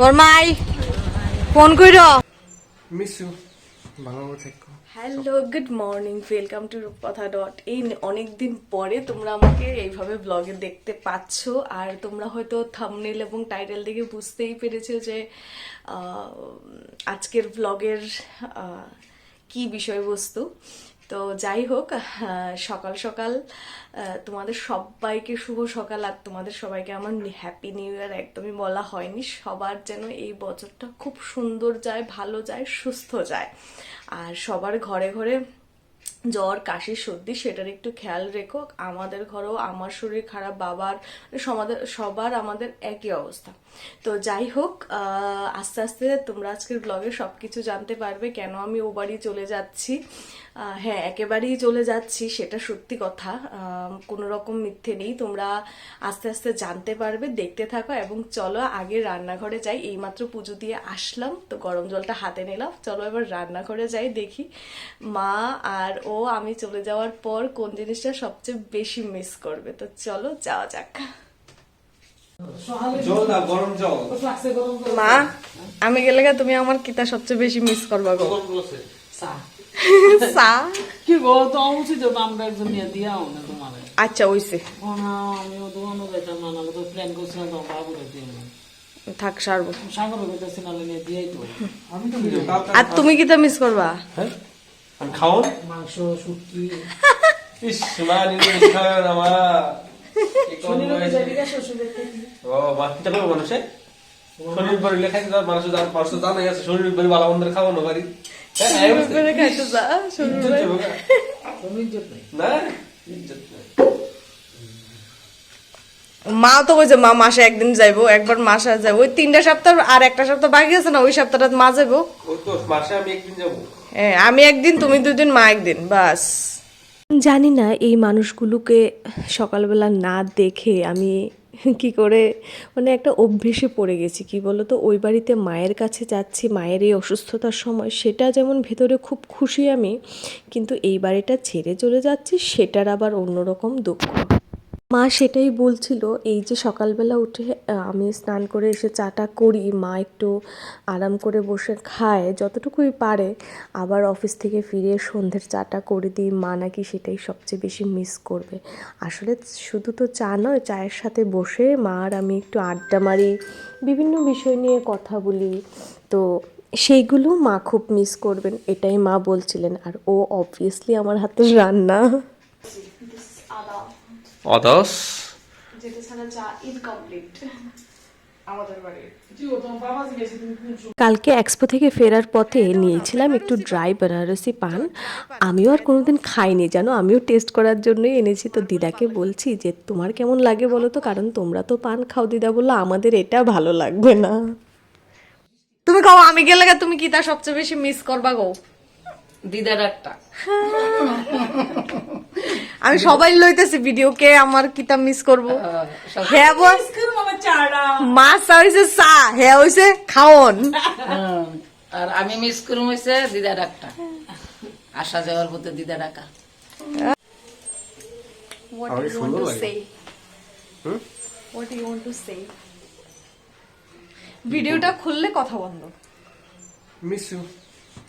বরমাই phone কইরো miss you ভালো থেকো। Hello good morning, welcome to রূপকথা ডট ইন। অনেকদিন পরে তোমরা আমাকে এইভাবে ব্লগে দেখতে পাচ্ছ, আর তোমরা হয়তো থাম্বনেল এবং টাইটেল দেখে বুঝতেই পেরেছো যে আজকের ব্লগের কি বিষয়বস্তু। তো যাই হোক, সকাল সকাল তোমাদের সবাইকে শুভ সকাল, আর তোমাদের সবাইকে আমার হ্যাপি নিউ ইয়ার একদমই বলা হয়নি। সবার যেন এই বছরটা খুব সুন্দর যায়, ভালো যায়, সুস্থ যায়, আর সবার ঘরে ঘরে জ্বর কাশি সর্দি সেটার একটু খেয়াল রেখো। আমাদের ঘরেও আমার শরীর খারাপ, বাবার, সবার আমাদের একই অবস্থা। তো যাই হোক, আস্তে আস্তে তোমরা আজকের ব্লগে সবকিছু জানতে পারবে কেন আমি ও বাড়ি চলে যাচ্ছি। হ্যাঁ, একেবারেই চলে যাচ্ছি, সেটা সত্যি কথা, কোনো রকম মিথ্যে নেই। তোমরা আস্তে আস্তে জানতে পারবে, দেখতে থাকো। এবং চলো আগে রান্নাঘরে যাই, এইমাত্র পুজো দিয়ে আসলাম তো গরম জলটা হাতে নিলাম। চলো এবার রান্নাঘরে যাই, দেখি মা আর ও আমি চলে যাওয়ার পর কোন জিনিসটা সবচেয়ে বেশি মিস করবে। তো চলো যাওয়া যাক। মা, আমি গেলে তুমি আমার কিতা সবচেয়ে বেশি মিস করবা গো? কি গো, তো উচিত আমরা একজন নিয়ে দিয়াও না তোমার। আচ্ছা ওইছে, আমিও দোকানও যাইতাম না, নাহলে তো প্ল্যান করছিলাম তো বাবু থাক সারবো। সাগর হইতেছি, নাহলে নিয়ে দিয়াই তো। আর তুমি কিতা মিস করবা? আমি খাও মাংস শুটকি ইস মা নিয়ে খায় না মা ও বাচ্চা করবো মানুষে শরীর পরে লেখাই মানুষ জানাই আছে শরীর পরে ভালো মন্দের খাওয়ানো পারি মা তো কইছে মা মাসে একদিন যাইবো, একবার মাসে যাবো, ওই 3টা সপ্তাহ আর একটা সপ্তাহ বাকি আছে না, ওই সপ্তাহটা মা যাবো। মাসে আমি একদিন যাবো, আমি একদিন, তুমি 2 দিন, মা একদিন, বাস। জানি না এই মানুষগুলোকে সকালবেলা না দেখে আমি কি করে, মানে একটা অভ্যেসে পড়ে গেছি। কি বলতো, ওই বাড়িতে মায়ের কাছে যাচ্ছি মায়ের এই অসুস্থতার সময়, সেটা যেমন ভেতরে খুব খুশি আমি, কিন্তু এই বাড়িটা ছেড়ে চলে যাচ্ছি সেটার আবার অন্যরকম দুঃখ। মা সেটাই বলছিল, এই যে সকালবেলা উঠে আমি স্নান করে এসে চাটা করি, মা একটু আরাম করে বসে খায় যতটুকুই পারে, আবার অফিস থেকে ফিরে সন্ধ্যের চাটা করে দিই, মা নাকি সেটাই সবচেয়ে বেশি মিস করবে। আসলে শুধু তো চা নয়, চায়ের সাথে বসে মা আর আমি একটু আড্ডা মারি, বিভিন্ন বিষয় নিয়ে কথা বলি, তো সেইগুলো মা খুব মিস করবেন, এটাই মা বলছিলেন। আর ও অবভিয়াসলি আমার হাতের রান্না অদস যেটা ছাড়া চা ইনকমপ্লিট আমাদের বাড়ির। কালকে এক্সপো থেকে ফেরার পথে নিয়েছিলাম একটু ড্রাই বেনারসি পান। আমিও আর কোনোদিন খাইনি জানো, আমিও টেস্ট করার জন্যই এনেছি। তো দিদাকে বলছি যে তোমার কেমন লাগে বলো তো, কারণ তোমরা তো পান খাও। দিদা বললো আমাদের এটা ভালো লাগবে না। তুমি খাও, আমি গেলে তুমি কি তা সবচেয়ে বেশি মিস করবা গো? দিদার একটা আমি সবাই লইতেছি ভিডিও, কে আমার কিতা মিস করবো? হ্যাঁ বস, মাছ হইছে চা, হ্যাঁ হইছে খাওন। আর আমি মিস করুম হইছে দিদার একটা আসা যাওয়ার পথে দিদা ডাকা। What do you want to say? What do you want to say? ভিডিওটা খুললে কথা বন্ধ। মিস ইউ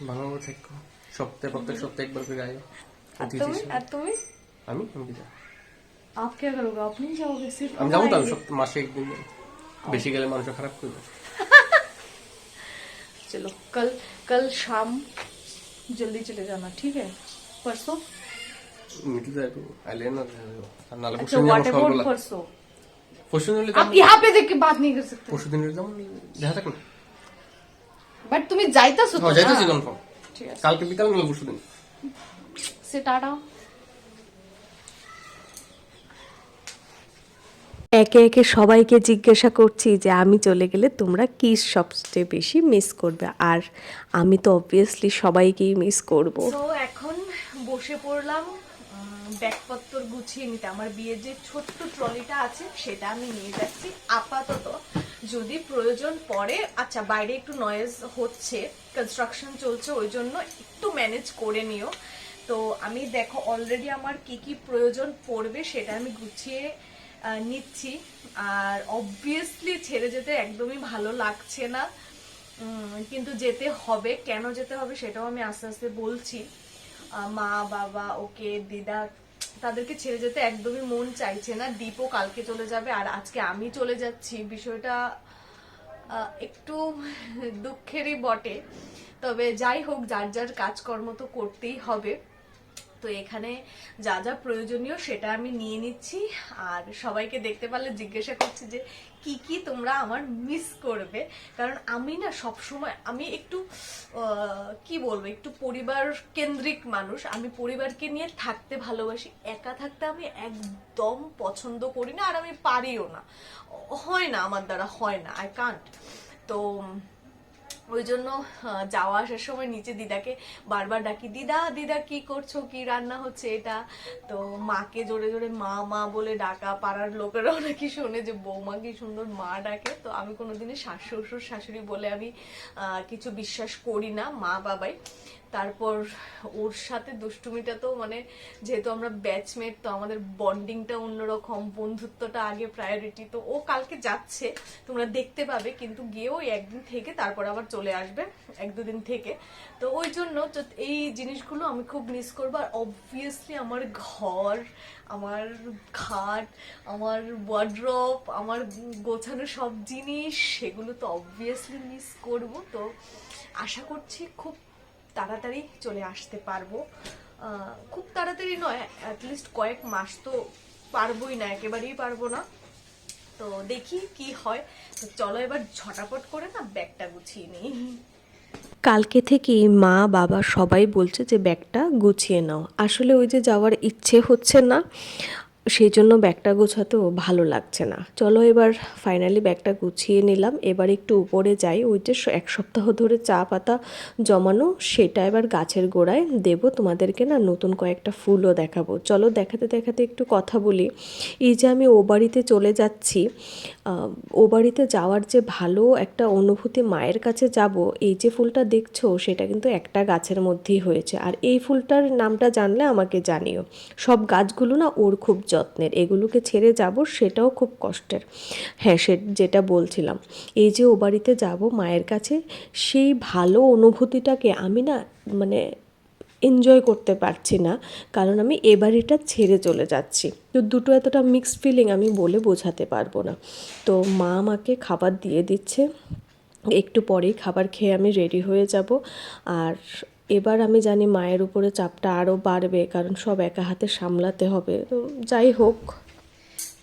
ভালো থেকো। সপ্তাহে একবার করে আয়। আর তুমি? আমি দিদা। आप क्या करोगे? आप नहीं जाओगे? सिर्फ আমি যাবো তো, আমি মাসে একদিন, বেশি গেলে মানুষ খারাপ করবে। चलो कल शाम जल्दी चले जाना, ठीक है? परसों? মিটু যাই তো আইলে না নালে अच्छा, व्हाट अबाउट परसों? পরশু দিন आप यहाँ पे देख के बात नहीं कर सकते। পরশু দিন যেমন দেখা থাক না, बट तुम्हें যাইতাছো তো? হ্যাঁ যাইতেছি কনফার্ম, ঠিক আছে, কালকে বিকাল নালে পরশু দিন। সে টাটা। একে একে সবাইকে জিজ্ঞাসা করছি যে আমি চলে গেলে তোমরা কি সবচেয়ে বেশি মিস করবে, আর আমি তো অবভিয়াসলি সবাইকেই মিস করব। তো এখন বসে পড়লাম ব্যাগপত্র গুছিয়ে নিতে। আমার বিয়ের যে ছোট্ট ট্রলিটা আছে সেটা আমি নিয়ে যাচ্ছি আপাতত, যদি প্রয়োজন পড়ে। আচ্ছা, বাইরে একটু নয়েজ হচ্ছে, কনস্ট্রাকশন চলছে, ওই জন্য একটু ম্যানেজ করে নিও। তো আমি দেখো অলরেডি আমার কি কি প্রয়োজন পড়বে সেটা আমি গুছিয়ে নিচ্ছি। আর অবভিয়াসলি ছেড়ে যেতে একদমই ভালো লাগছে না, কিন্তু যেতে হবে। কেন যেতে হবে সেটাও আমি আস্তে আস্তে বলছি। মা বাবা ওকে দিদা তাদেরকে ছেড়ে যেতে একদমই মন চাইছে না। দীপও কালকে চলে যাবে আর আজকে আমি চলে যাচ্ছি। বিষয়টা একটু দুঃখেরই বটে, তবে যাই হোক, যার যার কাজকর্ম তো করতেই হবে। তো এখানে যা যা প্রয়োজনীয় সেটা আমি নিয়ে নিচ্ছি। আর সবাইকে দেখতে পারলে জিজ্ঞাসা করছি যে কি কি তোমরা আমার মিস করবে, কারণ আমি না সবসময় আমি একটু কি বলবো, একটু পরিবার কেন্দ্রিক মানুষ। আমি পরিবারকে নিয়ে থাকতে ভালোবাসি, একা থাকতে আমি একদম পছন্দ করি না, আর আমি পারিও না, হয় না, আমার দ্বারা হয় না, আই কান্ট। তো ওই জন্য যাওয়া আসার সময় নিচে দিদাকে বারবার ডাকি, দিদা দিদা কি করছো, কি রান্না হচ্ছে এটা। তো মাকে জোরে জোরে মা মা বলে ডাকা, পাড়ার লোকেরাও নাকি শোনে যে বৌমা কি সুন্দর মা ডাকে। তো আমি কোনোদিনই শ্বশুর শাশুড়ি বলে আমি কিছু বিশ্বাস করি না, মা বাবাই। তারপর ওর সাথে দুষ্টুমিটা তো মানে, যেহেতু আমরা ব্যাচমেট, তো আমাদের বন্ডিংটা অন্যরকম, বন্ধুত্বটা আগে প্রায়োরিটি। তো ও কালকে যাচ্ছে, তোমরা দেখতে পাবে, কিন্তু গিয়ে ওই একদিন থেকে তারপর আবার চলে আসবে, এক দুদিন থেকে। তো ওই জন্য এই জিনিসগুলো আমি খুব মিস করবো। আর অবভিয়াসলি আমার ঘর, আমার খাট, আমার ওয়ার্ড্রপ, আমার গোছানো সব জিনিস, সেগুলো তো অবভিয়াসলি মিস করব। তো আশা করছি খুব তাড়াতাড়ি চলে আসতে পারবো। খুব তাড়াতাড়ি নয়, অ্যাটলিস্ট কয়েক মাস তো পারবোই না, একেবারেই পারবো না। তো দেখি কি হয়। তো চলো এবার ঝটাপট করে না ব্যাগটা গুছিয়ে নিই। কালকে থেকেই মা বাবা সবাই বলছে যে ব্যাগটা গুছিয়ে নাও। আসলে ওই যে যাওয়ার ইচ্ছে হচ্ছে না, সেই জন্য ব্যাগটা গোছাতেও ভালো লাগছে না। চলো এবার ফাইনালি ব্যাগটা গুছিয়ে নিলাম। এবার একটু উপরে যাই, ওই যে এক সপ্তাহ ধরে চা পাতা জমানো, সেটা এবার গাছের গোড়ায় দেব। তোমাদেরকে না নতুন কয়েকটা ফুলও দেখাবো। চলো দেখাতে দেখাতে একটু কথা বলি। এই যে আমি ও বাড়িতে চলে যাচ্ছি, ও বাড়িতে যাওয়ার যে ভালো একটা অনুভূতি, মায়ের কাছে যাব। এই যে ফুলটা দেখছো সেটা কিন্তু একটা গাছের মধ্যেই হয়েছে, আর এই ফুলটার নামটা জানলে আমাকে জানিও। সব গাছগুলো না ওর খুব যত্নের, এগুলোকে ছেড়ে যাব সেটাও খুব কষ্টের। হ্যাঁ, যেটা বলছিলাম, এই যে ও বাড়িতে যাব মায়ের কাছে, সেই ভালো অনুভূতিটাকে আমি না মানে এনজয় করতে পারছি না, কারণ আমি এ বাড়িটা ছেড়ে চলে যাচ্ছি। তো দুটো এতটা মিক্সড ফিলিং আমি বলে বোঝাতে পারবো না। তো মা আমাকে খাবার দিয়ে দিচ্ছে, একটু পরেই খাবার খেয়ে আমি রেডি হয়ে যাব। আর এবার আমি জানি মায়ের উপরে চাপটা আরও বাড়বে, কারণ সব একা হাতে সামলাতে হবে। তো যাই হোক,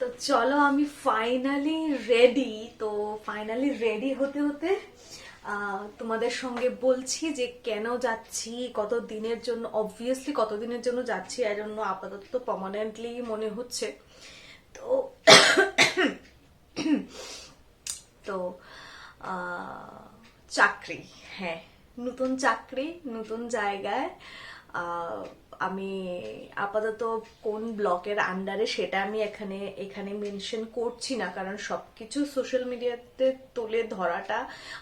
তো চলো আমি ফাইনালি রেডি। তো ফাইনালি রেডি হতে হতে তোমাদের সঙ্গে বলছি যে কেন যাচ্ছি, কত দিনের জন্য। অবভিয়াসলি কত দিনের জন্য যাচ্ছি এর জন্য আপাতত পার্মানেন্টলি মনে হচ্ছে। তো তো চাকরি, হ্যাঁ, নতুন চাকরি, নতুন জায়গায়। আমি আপাতত কোন ব্লকের আন্ডারে সেটা আমি এখানে মেনশন করছি না, কারণ সবকিছু সোশ্যাল মিডিয়াতে তুলে ধরাটা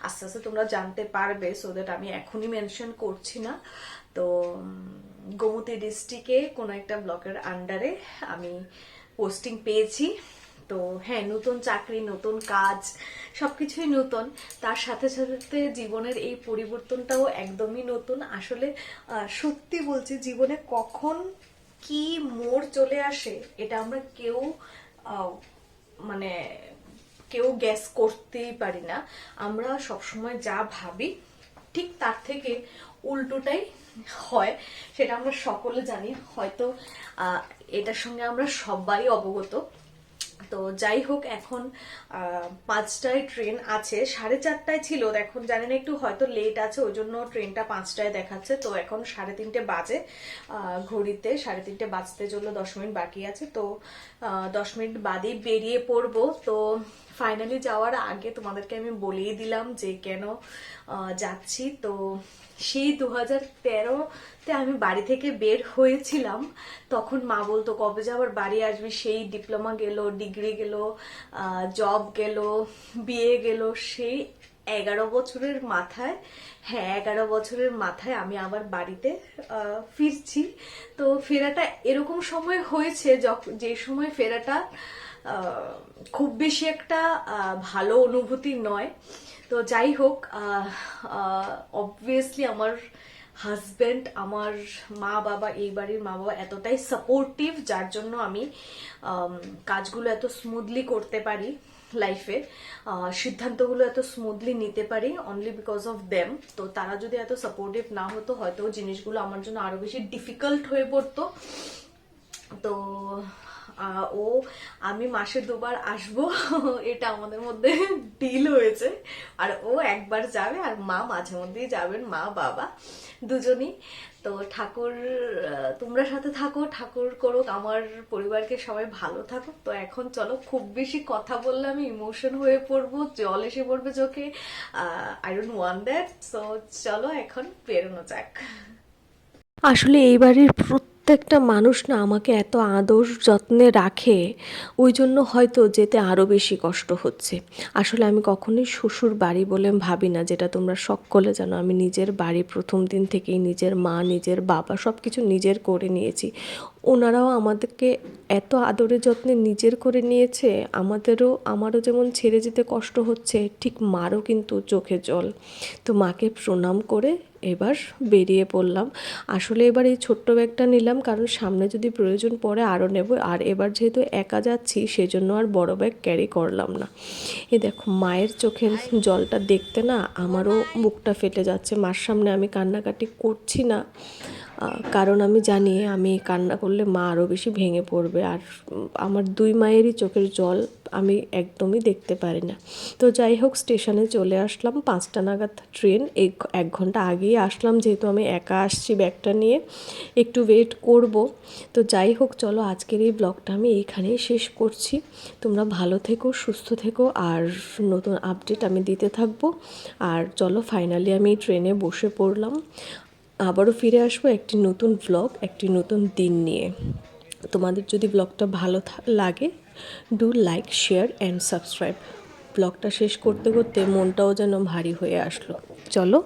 আস্তে আস্তে তোমরা জানতে পারবে, সো দ্যাট আমি এখনই মেনশন করছি না। তো গোমতী ডিস্ট্রিক্টে কোনো একটা ব্লকের আন্ডারে আমি পোস্টিং পেয়েছি। তো হ্যাঁ, নতুন চাকরি, নতুন কাজ, সবকিছুই নতুন। তার সাথে সাথে জীবনের এই পরিবর্তনটাও একদমই নতুন। আসলে সত্যি বলছি, জীবনে কখন কি মোড় চলে আসে এটা আমরা মানে কেউ গ্যাস করতেই পারি না। আমরা সবসময় যা ভাবি ঠিক তার থেকে উল্টোটাই হয়, সেটা আমরা সকলে জানি। হয়তো এটার সঙ্গে আমরা সবাই অবগত। তো যাই হোক, এখন 5টায় ট্রেন আছে, 4:30টায় ছিল, এখন জানি না একটু হয়তো লেট আছে, ওই জন্য ট্রেনটা 5টায় দেখাচ্ছে। তো এখন 3:30 বাজে, ঘড়িতে 3:30 বাজতে চললো, 10 মিনিট বাকি আছে। তো 10 মিনিট বাদেই বেরিয়ে পড়বো। তো ফাইনালি যাওয়ার আগে তোমাদেরকে আমি বলেই দিলাম যে কেন যাচ্ছি। তো সেই 2013-তে আমি বাড়ি থেকে বের হয়েছিলাম, তখন মা বলতো কবে যে আবার বাড়ি আসবি, সেই ডিপ্লোমা গেল, ডিগ্রি গেল, জব গেল, বিয়ে গেল, সেই 11 বছরের মাথায়, হ্যাঁ 11 বছরের মাথায় আমি আবার বাড়িতে ফিরছি। তো ফেরাটা এরকম সময় হয়েছে যে সময় ফেরাটা খুব বেশি একটা ভালো অনুভূতি নয়। তো যাই হোক, অবভিয়াসলি আমার হাজব্যান্ড, আমার মা বাবা, এই বাড়ির মা বাবা এতটাই সাপোর্টিভ, যার জন্য আমি কাজগুলো এত স্মুথলি করতে পারি লাইফে, সিদ্ধান্তগুলো এত স্মুথলি নিতে পারি অনলি বিকজ অফ দেম। তো তারা যদি এত সাপোর্টিভ না হতো, হয়তো জিনিসগুলো আমার জন্য আরো বেশি ডিফিকাল্ট হয়ে পড়তো। তো আমি মাসে 2 বার আসবো, এটা আমাদের মধ্যে ডিল হয়েছে। আর ও একবার যাবে, আর মা মাঝে মধ্যেই যাবেন, মা বাবা দুজনই। তো ঠাকুর তোমরা সাথে থাকো, ঠাকুর করুক আমার পরিবারকে সবাই ভালো থাকুক। তো এখন চলো, খুব বেশি কথা বললে আমি ইমোশন হয়ে পড়বো, জল এসে পড়বে চোখে, I don't want that. So চলো এখন বেরোনো যাক। আসলে এই বাড়ির প্রত্যেকটা মানুষ না আমাকে এত আদর যত্নে রাখে, ওই জন্য হয়তো যেতে আরও বেশি কষ্ট হচ্ছে। আসলে আমি কখনোই শ্বশুর বাড়ি বলে ভাবি না, যেটা তোমরা সকলে জানো। আমি নিজের বাড়ি প্রথম দিন থেকেই নিজের মা, নিজের বাবা সব কিছু নিজের করে নিয়েছি। ওনারাও আমাদেরকে এত আদরে যত্নে নিজের করে নিয়েছে। আমারও যেমন ছেড়ে যেতে কষ্ট হচ্ছে, ঠিক মারও কিন্তু চোখে জল। তো মাকে প্রণাম করে এবার বেরিয়ে পড়লাম। আসলে এবার এই ছোট্ট ব্যাগটা নিলাম, কারণ সামনে যদি প্রয়োজন পড়ে আরও নেব। আর এবার যেহেতু একা যাচ্ছি, সেজন্য আর বড় ব্যাগ ক্যারি করলাম না। এই দেখো, মায়ের চোখের জলটা দেখতে না আমারও বুকটা ফেটে যাচ্ছে। মার সামনে আমি কান্নাকাটি করছি না, কারণ আমি জানি আমি কান্না করলে মা আরও বেশি ভেঙে পড়বে। আর আমার 2 মায়েরই চোখের জল আমি একদমই দেখতে পারি না। তো যাই হোক, স্টেশনে চলে আসলাম। 5টা নাগাদ ট্রেন, 1 ঘন্টা আগেই আসলাম, যেহেতু আমি একা আসছি ব্যাগটা নিয়ে, একটু ওয়েট করব। তো যাই হোক, চলো আজকের এই ব্লগটা আমি এইখানেই শেষ করছি। তোমরা ভালো থেকো, সুস্থ থেকো, আর নতুন আপডেট আমি দিতে থাকবো। আর চলো, ফাইনালি আমি ট্রেনে বসে পড়লাম। আবারও ফিরে আসবো একটি নতুন ব্লগ, একটি নতুন দিন নিয়ে। তোমাদের যদি ব্লগটা ভালো লাগে, do like, share and subscribe. ব্লগটা শেষ করতে করতে মনটাও যেন ভারী হয়ে আসলো। চলো,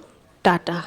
টাটা।